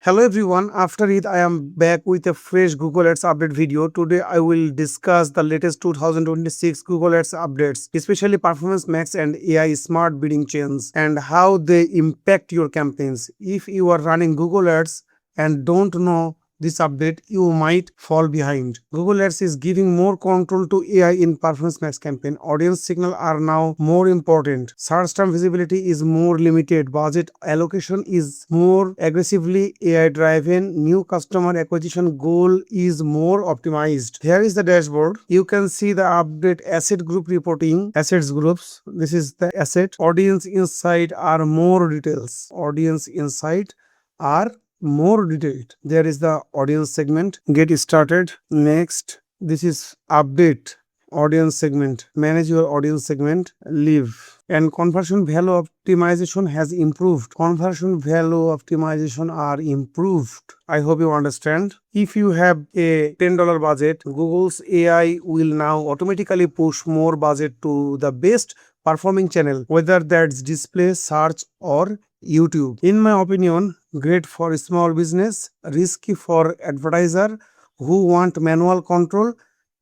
Hello everyone, after it I am back with a fresh Google Ads update video. Today I will discuss the latest 2026 Google Ads updates, especially Performance Max and AI smart bidding chains and how they impact your campaigns. If you are running Google Ads and don't know this update, you might fall behind. Google Ads is giving more control to AI in Performance Max campaign. Audience signal are now more important. Search term visibility is more limited. Budget allocation is more aggressively AI driven. New customer acquisition goal is more optimized. Here is the dashboard. You can see the update asset group reporting, assets groups. This is the asset. Audience insight are more details. Audience insight are more detailed. There is the audience segment. Get started. Next, this is update audience segment. Manage your audience segment. Leave. And conversion value optimization has improved. Conversion value optimization are improved. I hope you understand. If you have a $10 budget, Google's AI will now automatically push more budget to the best performing channel, whether that's display, search, or YouTube. In my opinion, great for small business, risky for advertiser who want manual control.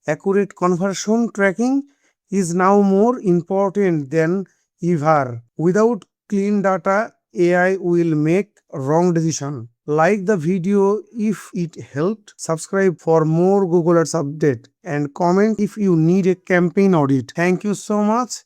Accurate conversion tracking is now more important than ever. Without clean data, AI will make wrong decision. Like the video if it helped, subscribe for more Google Ads update, and comment if you need a campaign audit. Thank you so much.